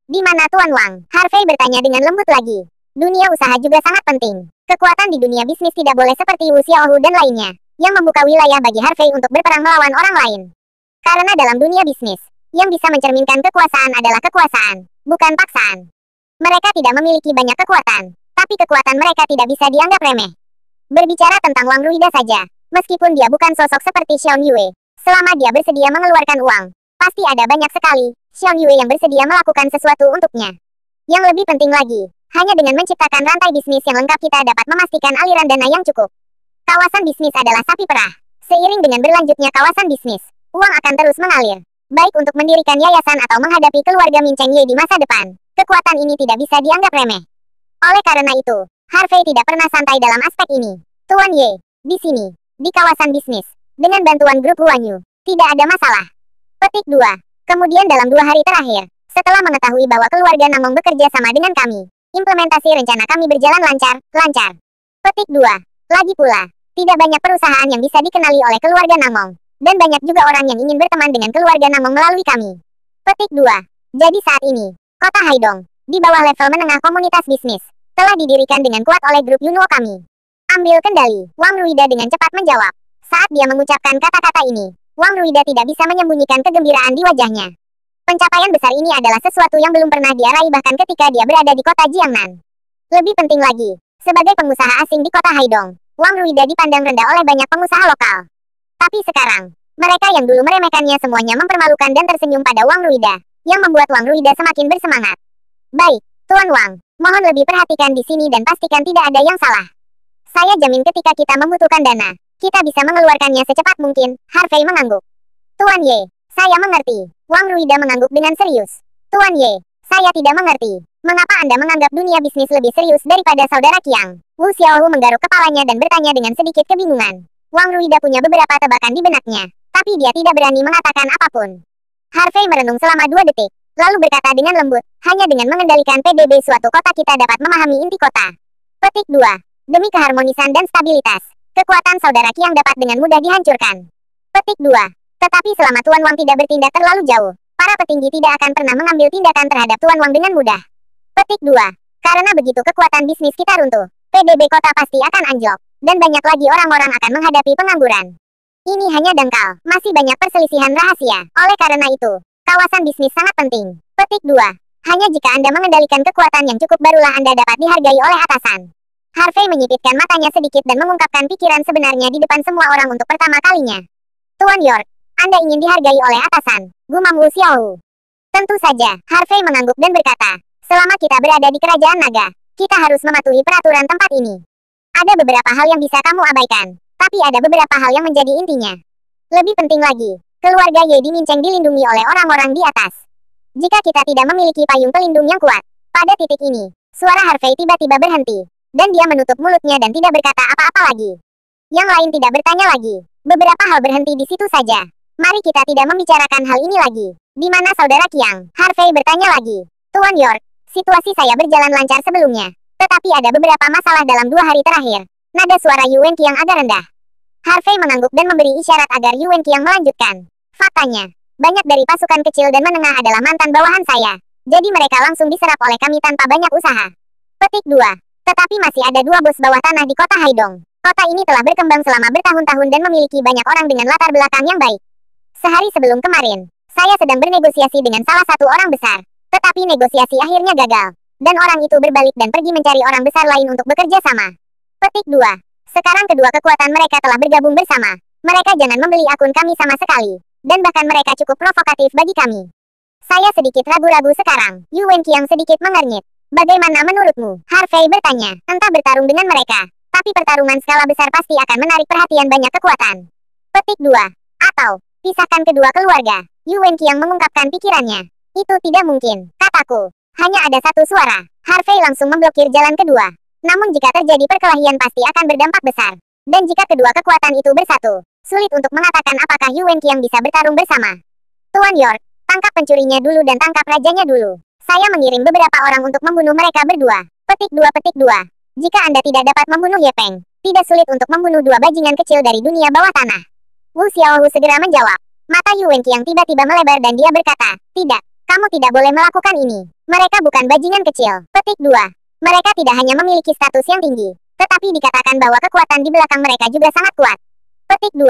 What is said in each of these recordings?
Di mana Tuan Wang? Harvey bertanya dengan lembut lagi. Dunia usaha juga sangat penting. Kekuatan di dunia bisnis tidak boleh seperti Wu Xiaohu dan lainnya, yang membuka wilayah bagi Harvey untuk berperang melawan orang lain. Karena dalam dunia bisnis, yang bisa mencerminkan kekuasaan adalah kekuasaan, bukan paksaan. Mereka tidak memiliki banyak kekuatan, tapi kekuatan mereka tidak bisa dianggap remeh. Berbicara tentang Wang Ruida saja, meskipun dia bukan sosok seperti Xiao Yue, selama dia bersedia mengeluarkan uang, pasti ada banyak sekali Xiao Yue yang bersedia melakukan sesuatu untuknya. Yang lebih penting lagi, hanya dengan menciptakan rantai bisnis yang lengkap kita dapat memastikan aliran dana yang cukup. Kawasan bisnis adalah sapi perah. Seiring dengan berlanjutnya kawasan bisnis, uang akan terus mengalir. Baik untuk mendirikan yayasan atau menghadapi keluarga Min Cheng Ye di masa depan, kekuatan ini tidak bisa dianggap remeh. Oleh karena itu, Harvey tidak pernah santai dalam aspek ini. Tuan Ye, di sini, di kawasan bisnis, dengan bantuan grup Huan Yu, tidak ada masalah. Petik 2. Kemudian dalam 2 hari terakhir, setelah mengetahui bahwa keluarga Namong bekerja sama dengan kami, implementasi rencana kami berjalan lancar. Petik 2. Lagi pula, tidak banyak perusahaan yang bisa dikenali oleh keluarga Namong, dan banyak juga orang yang ingin berteman dengan keluarga Namong melalui kami. Petik 2. Jadi saat ini, kota Haidong, di bawah level menengah komunitas bisnis, telah didirikan dengan kuat oleh grup Yunwo kami. Ambil kendali, Wang Ruida dengan cepat menjawab. Saat dia mengucapkan kata-kata ini, Wang Ruida tidak bisa menyembunyikan kegembiraan di wajahnya. Pencapaian besar ini adalah sesuatu yang belum pernah dia raih bahkan ketika dia berada di kota Jiangnan. Lebih penting lagi, sebagai pengusaha asing di kota Haidong, Wang Ruida dipandang rendah oleh banyak pengusaha lokal. Tapi sekarang, mereka yang dulu meremehkannya semuanya mempermalukan dan tersenyum pada Wang Ruida, yang membuat Wang Ruida semakin bersemangat. Baik, Tuan Wang, mohon lebih perhatikan di sini dan pastikan tidak ada yang salah. Saya jamin ketika kita membutuhkan dana, kita bisa mengeluarkannya secepat mungkin. Harvey mengangguk. Tuan Ye, saya mengerti. Wang Ruida mengangguk dengan serius. Tuan Ye, saya tidak mengerti. Mengapa Anda menganggap dunia bisnis lebih serius daripada saudara Qiang? Wu Xiaohu menggaruk kepalanya dan bertanya dengan sedikit kebingungan. Wang Ruida punya beberapa tebakan di benaknya, tapi dia tidak berani mengatakan apapun. Harvey merenung selama 2 detik, lalu berkata dengan lembut, hanya dengan mengendalikan PDB suatu kota kita dapat memahami inti kota. Petik 2. Demi keharmonisan dan stabilitas, kekuatan saudara Qiang dapat dengan mudah dihancurkan. Petik 2. Tetapi selama Tuan Wang tidak bertindak terlalu jauh, para petinggi tidak akan pernah mengambil tindakan terhadap Tuan Wang dengan mudah. Petik 2. Karena begitu kekuatan bisnis kita runtuh, PDB kota pasti akan anjlok, dan banyak lagi orang-orang akan menghadapi pengangguran. Ini hanya dangkal, masih banyak perselisihan rahasia. Oleh karena itu, kawasan bisnis sangat penting. Petik 2. Hanya jika Anda mengendalikan kekuatan yang cukup barulah Anda dapat dihargai oleh atasan. Harvey menyipitkan matanya sedikit dan mengungkapkan pikiran sebenarnya di depan semua orang untuk pertama kalinya. Tuan York, Anda ingin dihargai oleh atasan, gumam Wu Xiaohu. Tentu saja, Harvey mengangguk dan berkata, selama kita berada di kerajaan naga, kita harus mematuhi peraturan tempat ini. Ada beberapa hal yang bisa kamu abaikan, tapi ada beberapa hal yang menjadi intinya. Lebih penting lagi, keluarga Ye di Mincheng dilindungi oleh orang-orang di atas. Jika kita tidak memiliki payung pelindung yang kuat, pada titik ini, suara Harvey tiba-tiba berhenti, dan dia menutup mulutnya dan tidak berkata apa-apa lagi. Yang lain tidak bertanya lagi. Beberapa hal berhenti di situ saja. Mari kita tidak membicarakan hal ini lagi. Di mana saudara Qiang? Harvey bertanya lagi. Tuan York, situasi saya berjalan lancar sebelumnya. Tetapi ada beberapa masalah dalam 2 hari terakhir. Nada suara Yuan Qiang agak rendah. Harvey mengangguk dan memberi isyarat agar Yuan Qiang melanjutkan. Faktanya, banyak dari pasukan kecil dan menengah adalah mantan bawahan saya. Jadi mereka langsung diserap oleh kami tanpa banyak usaha. Petik 2. Tetapi masih ada 2 bos bawah tanah di kota Haidong. Kota ini telah berkembang selama bertahun-tahun dan memiliki banyak orang dengan latar belakang yang baik. Sehari sebelum kemarin, saya sedang bernegosiasi dengan salah satu orang besar. Tetapi negosiasi akhirnya gagal. Dan orang itu berbalik dan pergi mencari orang besar lain untuk bekerja sama. Petik 2. Sekarang kedua kekuatan mereka telah bergabung bersama. Mereka jangan membeli akun kami sama sekali. Dan bahkan mereka cukup provokatif bagi kami. Saya sedikit ragu-ragu sekarang. Yuan Qiang sedikit mengernyit. Bagaimana menurutmu? Harvey bertanya. Entah bertarung dengan mereka. Tapi pertarungan skala besar pasti akan menarik perhatian banyak kekuatan. Petik 2. Atau, pisahkan kedua keluarga. Yuan Qiang mengungkapkan pikirannya. Itu tidak mungkin, kataku. Hanya ada satu suara. Harvey langsung memblokir jalan kedua. Namun jika terjadi perkelahian pasti akan berdampak besar. Dan jika kedua kekuatan itu bersatu, sulit untuk mengatakan apakah Yuan Qiang bisa bertarung bersama. Tuan York, tangkap pencurinya dulu dan tangkap rajanya dulu. Saya mengirim beberapa orang untuk membunuh mereka berdua. Petik 2. Jika Anda tidak dapat membunuh Ye Peng, tidak sulit untuk membunuh 2 bajingan kecil dari dunia bawah tanah. Wu Xiaohu segera menjawab. Mata Yuan Qiang tiba-tiba melebar dan dia berkata, tidak. Kamu tidak boleh melakukan ini. Mereka bukan bajingan kecil. Petik 2. Mereka tidak hanya memiliki status yang tinggi, tetapi dikatakan bahwa kekuatan di belakang mereka juga sangat kuat. Petik 2.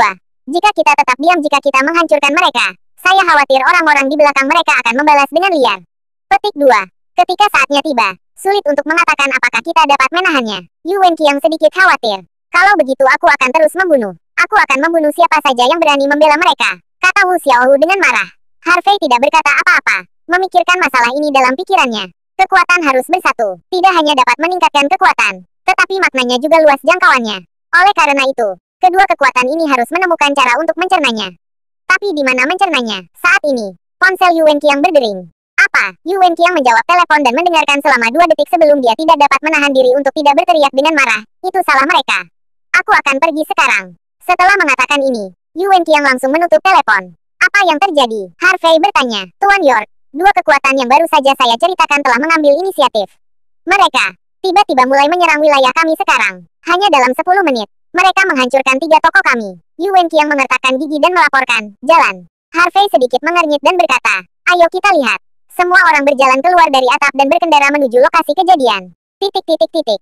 Jika kita tetap diam jika kita menghancurkan mereka, saya khawatir orang-orang di belakang mereka akan membalas dengan liar. Petik 2. Ketika saatnya tiba, sulit untuk mengatakan apakah kita dapat menahannya. Yu Wenqiang sedikit khawatir. Kalau begitu aku akan terus membunuh. Aku akan membunuh siapa saja yang berani membela mereka, kata Wu Xiaohu dengan marah. Harvey tidak berkata apa-apa, memikirkan masalah ini dalam pikirannya. Kekuatan harus bersatu, tidak hanya dapat meningkatkan kekuatan, tetapi maknanya juga luas jangkauannya. Oleh karena itu, kedua kekuatan ini harus menemukan cara untuk mencernanya. Tapi di mana mencernanya? Saat ini, ponsel Yu Wenqiang berdering. Apa? Yu Wenqiang menjawab telepon dan mendengarkan selama 2 detik sebelum dia tidak dapat menahan diri untuk tidak berteriak dengan marah. Itu salah mereka. Aku akan pergi sekarang. Setelah mengatakan ini, Yu Wenqiang langsung menutup telepon. Apa yang terjadi? Harvey bertanya. Tuan York, dua kekuatan yang baru saja saya ceritakan telah mengambil inisiatif. Mereka tiba-tiba mulai menyerang wilayah kami sekarang. Hanya dalam 10 menit, mereka menghancurkan 3 toko kami. Yu Wenqiang mengertakkan gigi dan melaporkan, jalan. Harvey sedikit mengernyit dan berkata, ayo kita lihat. Semua orang berjalan keluar dari atap dan berkendara menuju lokasi kejadian.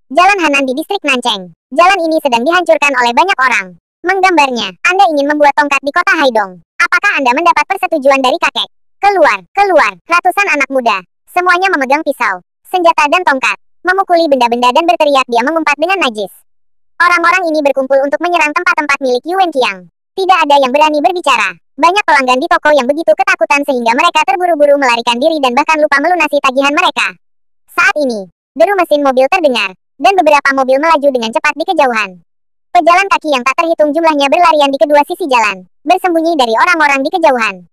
Jalan Hanan di distrik Nancheng. Jalan ini sedang dihancurkan oleh banyak orang. Menggambarnya, Anda ingin membuat tongkat di kota Haidong. Apakah Anda mendapat persetujuan dari kakek? Keluar, keluar, ratusan anak muda. Semuanya memegang pisau, senjata dan tongkat. Memukuli benda-benda dan berteriak dia mengumpat dengan najis. Orang-orang ini berkumpul untuk menyerang tempat-tempat milik Yu Wenqiang. Tidak ada yang berani berbicara. Banyak pelanggan di toko yang begitu ketakutan sehingga mereka terburu-buru melarikan diri dan bahkan lupa melunasi tagihan mereka. Saat ini, deru mesin mobil terdengar, dan beberapa mobil melaju dengan cepat di kejauhan. Pejalan kaki yang tak terhitung jumlahnya berlarian di kedua sisi jalan, bersembunyi dari orang-orang di kejauhan.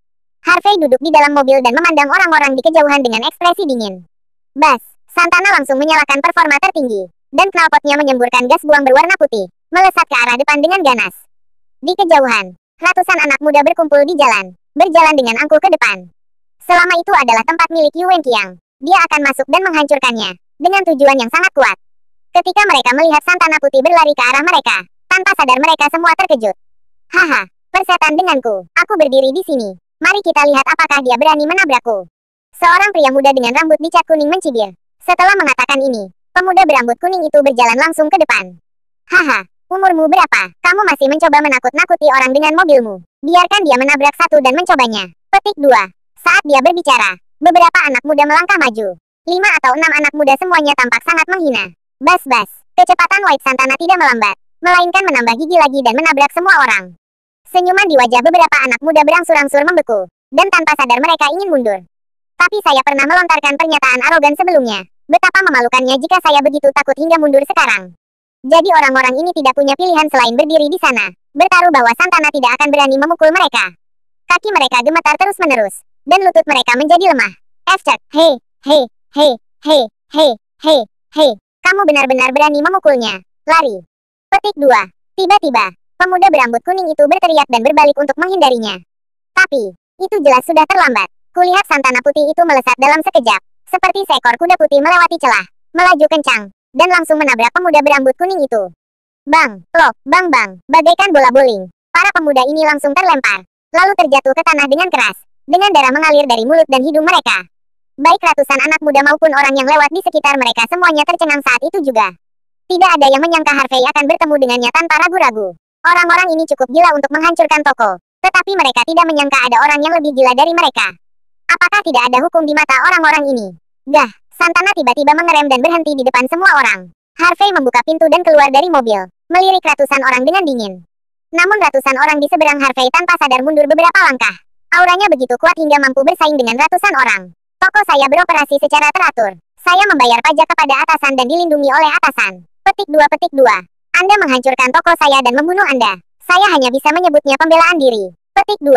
Harvey duduk di dalam mobil dan memandang orang-orang di kejauhan dengan ekspresi dingin. Bas, Santana langsung menyalakan performa tertinggi, dan knalpotnya menyemburkan gas buang berwarna putih, melesat ke arah depan dengan ganas. Di kejauhan, ratusan anak muda berkumpul di jalan, berjalan dengan angkuh ke depan. Selama itu adalah tempat milik Yu Wenqiang, dia akan masuk dan menghancurkannya, dengan tujuan yang sangat kuat. Ketika mereka melihat Santana putih berlari ke arah mereka, tanpa sadar mereka semua terkejut. Haha, persetan denganku, aku berdiri di sini. Mari kita lihat apakah dia berani menabrakku. Seorang pria muda dengan rambut dicat kuning mencibir. Setelah mengatakan ini, pemuda berambut kuning itu berjalan langsung ke depan. Haha, umurmu berapa? Kamu masih mencoba menakut-nakuti orang dengan mobilmu. Biarkan dia menabrak satu dan mencobanya. Petik 2. Saat dia berbicara, beberapa anak muda melangkah maju. 5 atau 6 anak muda semuanya tampak sangat menghina. Bas-bas, kecepatan White Santana tidak melambat, melainkan menambah gigi lagi dan menabrak semua orang. Senyuman di wajah beberapa anak muda berangsur-angsur membeku, dan tanpa sadar mereka ingin mundur. Tapi saya pernah melontarkan pernyataan arogan sebelumnya. Betapa memalukannya jika saya begitu takut hingga mundur sekarang. Jadi orang-orang ini tidak punya pilihan selain berdiri di sana, bertaruh bahwa Santana tidak akan berani memukul mereka. Kaki mereka gemetar terus-menerus, dan lutut mereka menjadi lemah. F-chat, hei, hei, hei, hei, hei, hei, hei. Kamu benar-benar berani memukulnya. Lari. Petik 2. Tiba-tiba, pemuda berambut kuning itu berteriak dan berbalik untuk menghindarinya. Tapi, itu jelas sudah terlambat. Kulihat Santana putih itu melesat dalam sekejap, seperti seekor kuda putih melewati celah, melaju kencang, dan langsung menabrak pemuda berambut kuning itu. Bang, plok, bang bang, bagaikan bola bowling. Para pemuda ini langsung terlempar, lalu terjatuh ke tanah dengan keras, dengan darah mengalir dari mulut dan hidung mereka. Baik ratusan anak muda maupun orang yang lewat di sekitar mereka semuanya tercengang saat itu juga. Tidak ada yang menyangka Harvey akan bertemu dengannya tanpa ragu-ragu. Orang-orang ini cukup gila untuk menghancurkan toko, tetapi mereka tidak menyangka ada orang yang lebih gila dari mereka. Apakah tidak ada hukum di mata orang-orang ini? Dah, Santana tiba-tiba mengerem dan berhenti di depan semua orang. Harvey membuka pintu dan keluar dari mobil, melirik ratusan orang dengan dingin. Namun ratusan orang di seberang Harvey tanpa sadar mundur beberapa langkah. Auranya begitu kuat hingga mampu bersaing dengan ratusan orang. Toko saya beroperasi secara teratur. Saya membayar pajak kepada atasan dan dilindungi oleh atasan. Petik 2. Anda menghancurkan toko saya dan membunuh Anda. Saya hanya bisa menyebutnya pembelaan diri. Petik 2.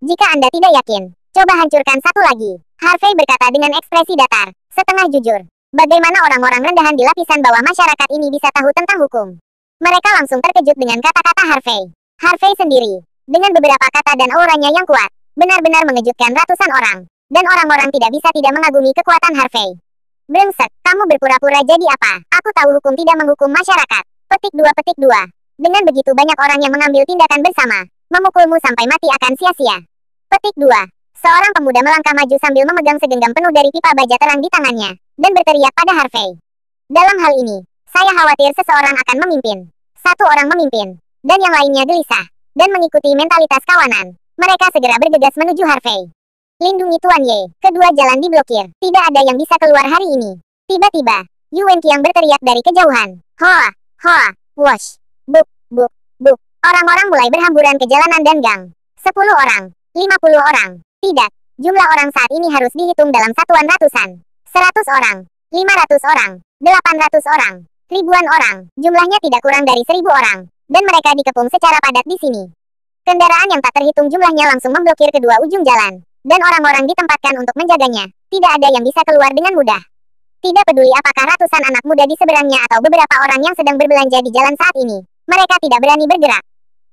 Jika Anda tidak yakin, coba hancurkan satu lagi. Harvey berkata dengan ekspresi datar, setengah jujur. Bagaimana orang-orang rendahan di lapisan bawah masyarakat ini bisa tahu tentang hukum? Mereka langsung terkejut dengan kata-kata Harvey. Harvey sendiri, dengan beberapa kata dan auranya yang kuat, benar-benar mengejutkan ratusan orang. Dan orang-orang tidak bisa tidak mengagumi kekuatan Harvey. Brengsek, kamu berpura-pura jadi apa? Aku tahu hukum tidak menghukum masyarakat. Petik 2. Dengan begitu banyak orang yang mengambil tindakan bersama, memukulmu sampai mati akan sia-sia. Petik 2. Seorang pemuda melangkah maju sambil memegang segenggam penuh dari pipa baja terang di tangannya, dan berteriak pada Harvey. Dalam hal ini, saya khawatir seseorang akan memimpin. Satu orang memimpin, dan yang lainnya gelisah, dan mengikuti mentalitas kawanan. Mereka segera bergegas menuju Harvey. Lindungi Tuan Ye, kedua jalan diblokir, tidak ada yang bisa keluar hari ini. Tiba-tiba, Yu Wenqiang berteriak dari kejauhan. Hoa, hoa, wosh, buk, buk, buk. Orang-orang mulai berhamburan ke jalanan dan gang. 10 orang, 50 orang. Tidak, jumlah orang saat ini harus dihitung dalam satuan ratusan. 100 orang, 500 orang, 800 orang, ribuan orang. Jumlahnya tidak kurang dari 1000 orang. Dan mereka dikepung secara padat di sini. Kendaraan yang tak terhitung jumlahnya langsung memblokir kedua ujung jalan. Dan orang-orang ditempatkan untuk menjaganya. Tidak ada yang bisa keluar dengan mudah. Tidak peduli apakah ratusan anak muda di seberangnya atau beberapa orang yang sedang berbelanja di jalan saat ini. Mereka tidak berani bergerak.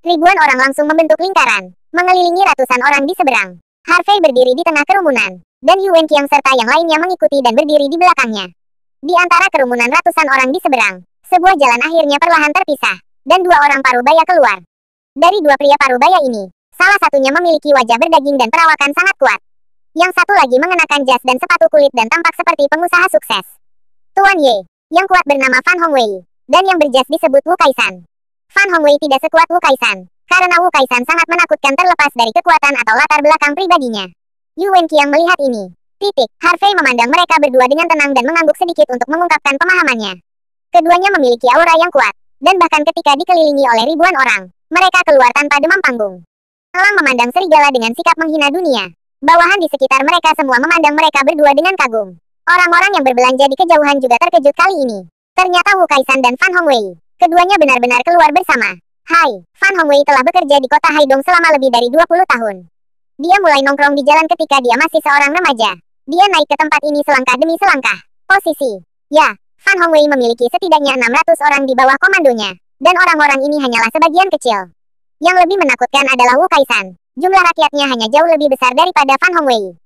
Ribuan orang langsung membentuk lingkaran, mengelilingi ratusan orang di seberang. Harvey berdiri di tengah kerumunan, dan Yu Wenqiang serta yang lainnya mengikuti dan berdiri di belakangnya. Di antara kerumunan ratusan orang di seberang, sebuah jalan akhirnya perlahan terpisah, dan 2 orang parubaya keluar. Dari 2 pria parubaya ini, salah satunya memiliki wajah berdaging dan perawakan sangat kuat. Yang satu lagi mengenakan jas dan sepatu kulit dan tampak seperti pengusaha sukses. Tuan Ye, yang kuat bernama Fan Hongwei, dan yang berjas disebut Wu Kaisan. Fan Hongwei tidak sekuat Wu Kaisan, karena Wu Kaisan sangat menakutkan terlepas dari kekuatan atau latar belakang pribadinya. Yu Wenqiang melihat ini. Harvey memandang mereka berdua dengan tenang dan mengangguk sedikit untuk mengungkapkan pemahamannya. Keduanya memiliki aura yang kuat, dan bahkan ketika dikelilingi oleh ribuan orang, mereka keluar tanpa demam panggung. Elang memandang serigala dengan sikap menghina dunia. Bawahan di sekitar mereka semua memandang mereka berdua dengan kagum. Orang-orang yang berbelanja di kejauhan juga terkejut kali ini. Ternyata Wu Kaisan dan Fan Hongwei, keduanya benar-benar keluar bersama. Hai, Fan Hongwei telah bekerja di kota Haidong selama lebih dari 20 tahun. Dia mulai nongkrong di jalan ketika dia masih seorang remaja. Dia naik ke tempat ini selangkah demi selangkah. Posisi. Ya, Fan Hongwei memiliki setidaknya 600 orang di bawah komandonya. Dan orang-orang ini hanyalah sebagian kecil. Yang lebih menakutkan adalah Wu Kaisan. Jumlah rakyatnya hanya jauh lebih besar daripada Fan Hongwei.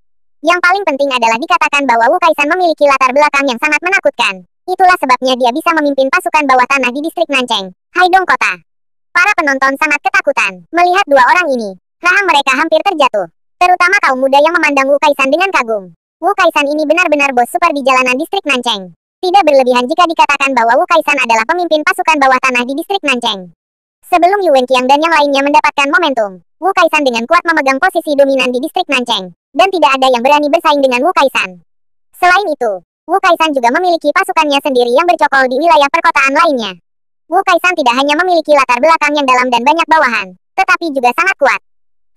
Yang paling penting adalah dikatakan bahwa Wu Kaisan memiliki latar belakang yang sangat menakutkan. Itulah sebabnya dia bisa memimpin pasukan bawah tanah di distrik Nancheng, Haidong Kota. Para penonton sangat ketakutan melihat 2 orang ini. Rahang mereka hampir terjatuh. Terutama kaum muda yang memandang Wu Kaisan dengan kagum. Wu Kaisan ini benar-benar bos super di jalanan distrik Nancheng. Tidak berlebihan jika dikatakan bahwa Wu Kaisan adalah pemimpin pasukan bawah tanah di distrik Nancheng. Sebelum Yu Wenqiang dan yang lainnya mendapatkan momentum, Wu Kaisan dengan kuat memegang posisi dominan di distrik Nancheng, dan tidak ada yang berani bersaing dengan Wu Kaisan. Selain itu, Wu Kaisan juga memiliki pasukannya sendiri yang bercokol di wilayah perkotaan lainnya. Wu Kaisan tidak hanya memiliki latar belakang yang dalam dan banyak bawahan, tetapi juga sangat kuat.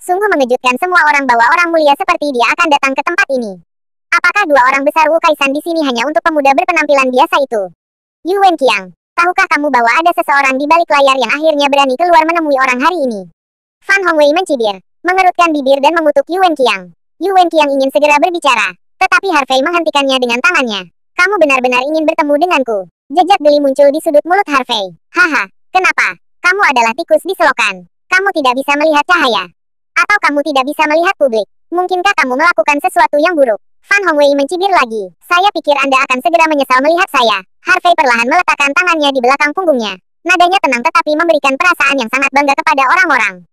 Sungguh mengejutkan semua orang bahwa orang mulia seperti dia akan datang ke tempat ini. Apakah 2 orang besar Wu Kaisan di sini hanya untuk pemuda berpenampilan biasa itu? Yu Wenqiang, tahukah kamu bahwa ada seseorang di balik layar yang akhirnya berani keluar menemui orang hari ini? Fan Hongwei mencibir, mengerutkan bibir dan mengutuk Yu Wenqiang. Yu Wenqiang ingin segera berbicara, tetapi Harvey menghentikannya dengan tangannya. Kamu benar-benar ingin bertemu denganku. Jejak geli muncul di sudut mulut Harvey. Haha, kenapa? Kamu adalah tikus di selokan. Kamu tidak bisa melihat cahaya. Atau kamu tidak bisa melihat publik. Mungkinkah kamu melakukan sesuatu yang buruk? Fan Hongwei mencibir lagi. Saya pikir Anda akan segera menyesal melihat saya. Harvey perlahan meletakkan tangannya di belakang punggungnya. Nadanya tenang tetapi memberikan perasaan yang sangat bangga kepada orang-orang.